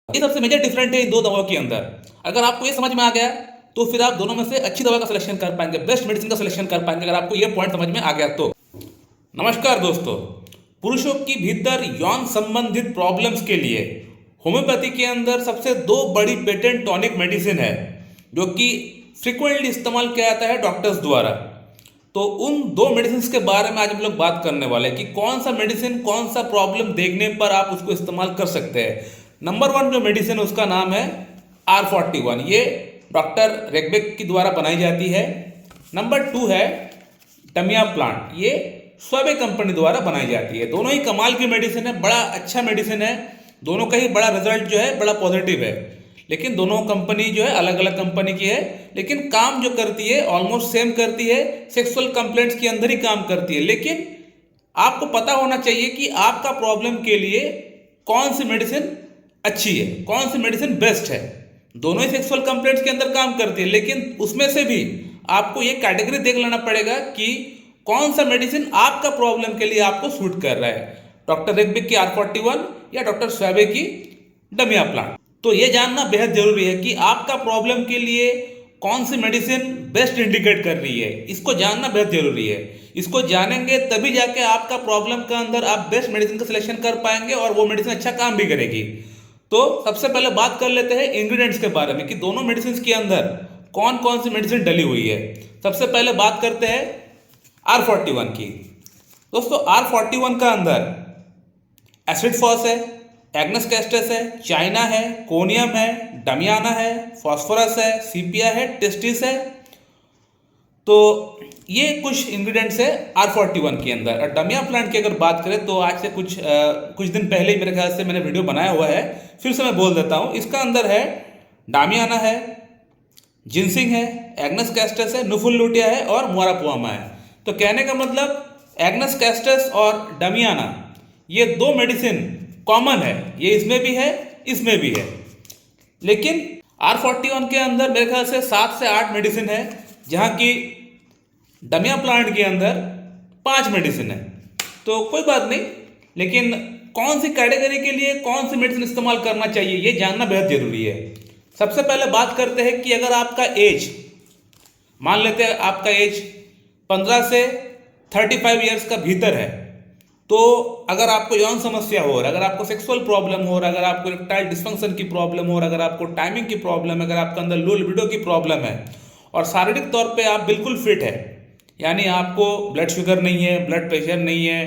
ये सबसे major different है इन दो दवाओं के अंदर। अगर आपको ये समझ में आ गया तो फिर आप दोनों में से अच्छी दवा का सिलेक्शन कर पाएंगे, बेस्ट मेडिसिन का सिलेक्शन कर पाएंगे, अगर आपको ये पॉइंट समझ में आ गया तो। नमस्कार दोस्तों, पुरुषों की भीतर यौन संबंधित प्रॉब्लम्स के लिए होम्योपैथी के अंदर सबसे दो बड़ी पेटेंट टॉनिक मेडिसिन है जो कि फ्रिक्वेंटली इस्तेमाल किया जाता है डॉक्टर्स द्वारा। तो उन दो मेडिसिन के बारे में आज हम लोग बात करने वाले हैं कि कौन सा मेडिसिन कौन सा प्रॉब्लम देखने पर आप उसको इस्तेमाल कर सकते हैं। नंबर 1 जो मेडिसिन उसका नाम है R41, ये डॉक्टर रेगबेक के द्वारा बनाई जाती है। नंबर 2 है डमिया प्लांट, ये स्वाबे कंपनी द्वारा बनाई जाती है। दोनों ही कमाल की मेडिसिन है, बड़ा अच्छा मेडिसिन है, दोनों का ही बड़ा रिजल्ट जो है बड़ा पॉजिटिव है। लेकिन दोनों कंपनी जो है अलग अलग कंपनी की है, लेकिन काम जो करती है ऑलमोस्ट सेम करती है, सेक्सुअल कंप्लेंट्स के अंदर ही काम करती है। लेकिन आपको पता होना चाहिए कि आपका प्रॉब्लम के लिए कौन सी मेडिसिन अच्छी है, कौन सी मेडिसिन बेस्ट है। दोनों ही सेक्सुअल कंप्लेंट्स के अंदर काम करती है, लेकिन उसमें से भी आपको ये कैटेगरी देख लेना पड़ेगा कि कौन सा मेडिसिन आपका प्रॉब्लम के लिए आपको सूट कर रहा है, डॉक्टर रेगबेक की R41 या डॉक्टर स्वाबे की डमिया प्लांट। तो ये जानना बेहद जरूरी है कि आपका प्रॉब्लम के लिए कौन सी मेडिसिन बेस्ट इंडिकेट कर रही है, इसको जानना बेहद जरूरी है। इसको जानेंगे तभी जाके आपका प्रॉब्लम के अंदर आप बेस्ट मेडिसिन का सिलेक्शन कर पाएंगे और वो मेडिसिन अच्छा काम भी करेगी। तो सबसे पहले बात कर लेते हैं इंग्रेडिएंट्स के बारे में कि दोनों मेडिसिन के अंदर कौन कौन सी मेडिसिन डली हुई है। सबसे पहले बात करते हैं R41 की। दोस्तों R41 का अंदर एसिड फॉस है, एग्नस कैस्टस है, चाइना है, कोनियम है, डमियाना है, फॉस्फोरस है, सीपिया है, टेस्टिस है। तो ये कुछ इंग्रेडिएंट्स है R41 के अंदर। और डमिया प्लांट की अगर बात करें तो आज से कुछ दिन पहले ही मेरे ख्याल से मैंने वीडियो बनाया हुआ है, फिर से मैं बोल देता हूँ। इसका अंदर है डामियाना है, जिनसिंग है, एग्नस कैस्टस है, नुफुल है और मोरापुआमा है। तो कहने का मतलब एग्नस कैस्टस और डमियाना ये दो मेडिसिन कॉमन है, ये इसमें भी है इसमें भी है। लेकिन R41 के अंदर मेरे ख्याल से 7 से 8 मेडिसिन है, जहाँ की डमिया प्लांट के अंदर 5 मेडिसिन है। तो कोई बात नहीं, लेकिन कौन सी कैटेगरी के लिए कौन सी मेडिसिन इस्तेमाल करना चाहिए ये जानना बेहद जरूरी है। सबसे पहले बात करते हैं कि अगर आपका एज, मान लेते हैं आपका एज 15 से 35 ईयर्स का भीतर है, तो अगर आपको यौन समस्या हो रहा है, अगर आपको सेक्सुअल प्रॉब्लम हो रहा है, अगर आपको इरेक्टाइल डिस्फंक्शन की प्रॉब्लम हो रहा है, अगर आपको टाइमिंग की प्रॉब्लम है, अगर आपके अंदर लो लिबिडो की प्रॉब्लम है और शारीरिक तौर पे आप बिल्कुल फिट है, यानी आपको ब्लड शुगर नहीं है, ब्लड प्रेशर नहीं है,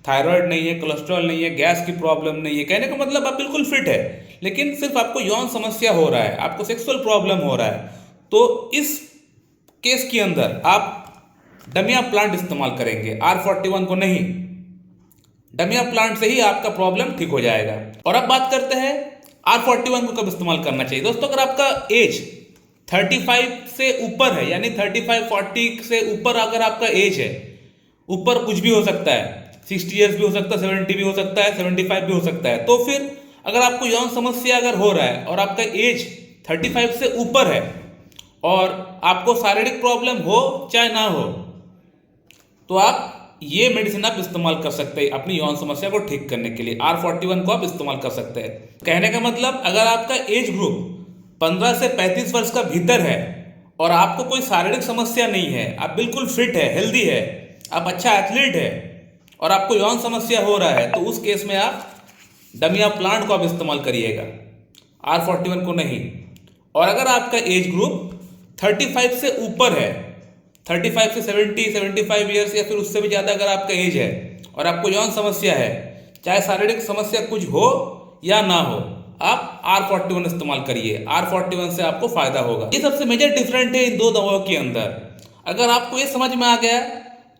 थायराइड नहीं है, कोलेस्ट्रॉल नहीं है, गैस की प्रॉब्लम नहीं है, कहने का मतलब आप बिल्कुल फिट है, लेकिन सिर्फ आपको यौन समस्या हो रहा है, आपको सेक्सुअल प्रॉब्लम हो रहा है, तो इस केस के अंदर आप डमिया प्लांट इस्तेमाल करेंगे, R41 को नहीं। डमिया प्लांट से ही आपका प्रॉब्लम ठीक हो जाएगा। और अब बात करते हैं R41 को कब इस्तेमाल करना चाहिए। दोस्तों, अगर आपका एज 35 से ऊपर है, यानी 35-40 से ऊपर अगर आपका एज है, ऊपर कुछ भी हो सकता है, 60 ईयर्स भी हो सकता है, 70 भी हो सकता है, 75 भी हो सकता है, तो फिर अगर आपको यौन समस्या अगर हो रहा है और आपका एज 35 से ऊपर है और आपको शारीरिक प्रॉब्लम हो चाहे ना हो, तो आप ये मेडिसिन आप इस्तेमाल कर सकते हैं अपनी यौन समस्या को ठीक करने के लिए। R41 को आप इस्तेमाल कर सकते हैं। कहने का मतलब अगर आपका एज ग्रुप 15 से 35 वर्ष का भीतर है और आपको कोई शारीरिक समस्या नहीं है, आप बिल्कुल फिट है, हेल्दी है, आप अच्छा एथलीट है और आपको यौन समस्या हो रहा है, तो उस केस में आप डमिया प्लांट को आप इस्तेमाल करिएगा, R41 को नहीं। और अगर आपका एज ग्रुप 35 से ऊपर है, 35 से 75 ईयर्स या फिर उससे भी ज़्यादा अगर आपका एज है और आपको यौन समस्या है, चाहे शारीरिक समस्या कुछ हो या ना हो, आप R41 इस्तेमाल करिए। R41 से आपको फायदा होगा। ये सबसे मेजर डिफरेंट है इन दो दवाओं के अंदर। अगर आपको ये समझ में आ गया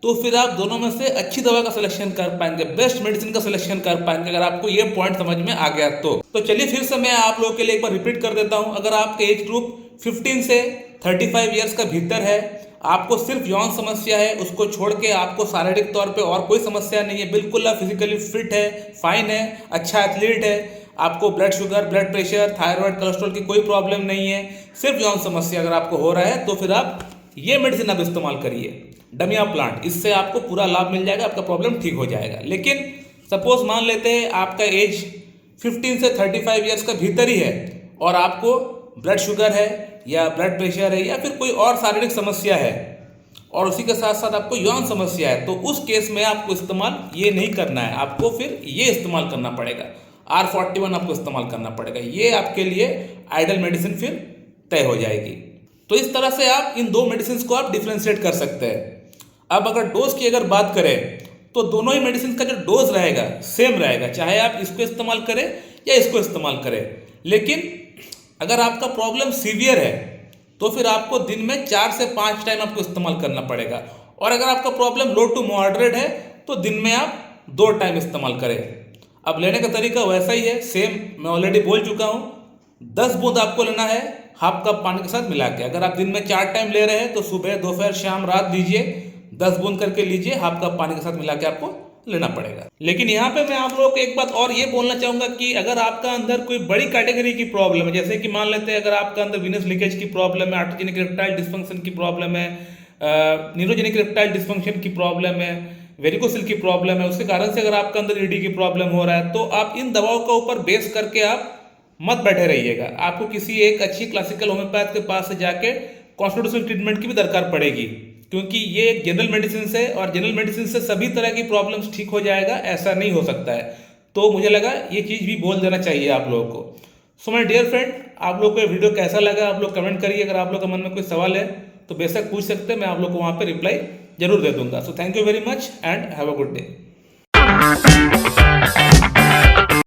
तो फिर आप दोनों में से अच्छी दवा का सिलेक्शन कर पाएंगे, बेस्ट मेडिसिन का सिलेक्शन कर पाएंगे, अगर आपको ये पॉइंट समझ में आ गया तो चलिए फिर से मैं आप लोगों के लिए एक बार रिपीट कर देता हूं। अगर आपका एज ग्रुप 15 से 35 ईयर्स का भीतर है, आपको सिर्फ यौन समस्या है, उसको छोड़ के आपको शारीरिक तौर पे और कोई समस्या नहीं है, बिल्कुल आप फिजिकली फिट है, फाइन है, अच्छा एथलीट है, आपको blood sugar, blood pressure, thyroid, cholesterol की कोई प्रॉब्लम नहीं है, सिर्फ यौन समस्या अगर आपको हो रहा है, तो फिर आप ये मेडिसिन आप इस्तेमाल करिए, डमिया प्लांट। इससे आपको पूरा लाभ मिल जाएगा, आपका प्रॉब्लम ठीक हो जाएगा। लेकिन सपोज मान लेते हैं आपका एज 15 से 35 ईयर्स का भीतर ही है और आपको ब्लड शुगर है या ब्लड प्रेशर है या फिर कोई और शारीरिक समस्या है और उसी के साथ साथ आपको यौन समस्या है, तो उस केस में आपको इस्तेमाल ये नहीं करना है, आपको फिर ये इस्तेमाल करना पड़ेगा, R41 आपको इस्तेमाल करना पड़ेगा। ये आपके लिए आइडल मेडिसिन फिर तय हो जाएगी। तो इस तरह से आप इन दो मेडिसिन को आप डिफ्रेंशिएट कर सकते हैं। अब अगर डोज की अगर बात करें तो दोनों ही मेडिसिन का जो डोज रहेगा सेम रहेगा, चाहे आप इसको इस्तेमाल करें या इसको इस्तेमाल करें। लेकिन अगर आपका प्रॉब्लम सीवियर है तो फिर आपको दिन में 4 से 5 टाइम आपको इस्तेमाल करना पड़ेगा, और अगर आपका प्रॉब्लम लो टू मॉडरेट है तो दिन में आप 2 टाइम इस्तेमाल करें। अब लेने का तरीका वैसा ही है, सेम मैं ऑलरेडी बोल चुका हूँ। 10 बूंद आपको लेना है हाफ कप पानी के साथ मिला के। अगर आप दिन में 4 टाइम ले रहे हैं तो सुबह, दोपहर, शाम, रात लीजिए, 10 बूंद करके लीजिए, हाफ कप पानी के साथ मिला के आपको लेना पड़ेगा। लेकिन यहाँ पे मैं आप लोगों को एक बात और ये बोलना चाहूँगा कि अगर आपका अंदर कोई बड़ी कैटेगरी की प्रॉब्लम है, जैसे कि मान लेते हैं अगर आपका अंदर वीनस लीकेज की प्रॉब्लम है, आर्टोजेनिक इरेक्टाइल डिस्फंक्शन की प्रॉब्लम है, न्यूरोजेनिक इरेक्टाइल डिस्फंक्शन की प्रॉब्लम है, वेरिकोसिल की प्रॉब्लम है, उसके कारण से अगर आपका अंदर ईडी की प्रॉब्लम हो रहा है, तो आप इन दवाओं का ऊपर बेस करके आप मत बैठे रहिएगा। आपको किसी एक अच्छी क्लासिकल होम्योपैथ के पास से जाके कॉन्स्टिट्यूशनल ट्रीटमेंट की भी दरकार पड़ेगी, क्योंकि ये एक जनरल मेडिसिन है और जनरल मेडिसिन से सभी तरह की प्रॉब्लम्स ठीक हो जाएगा, ऐसा नहीं हो सकता है। तो मुझे लगा ये चीज़ भी बोल देना चाहिए आप लोगों को। सो माय डियर फ्रेंड, आप लोग को ये वीडियो कैसा लगा आप लोग कमेंट करिए। अगर आप लोग के मन में कोई सवाल है तो बेशक पूछ सकते हैं, मैं आप लोग को वहाँ पे रिप्लाई जरूर दे दूंगा। So thank you very much and have a good day.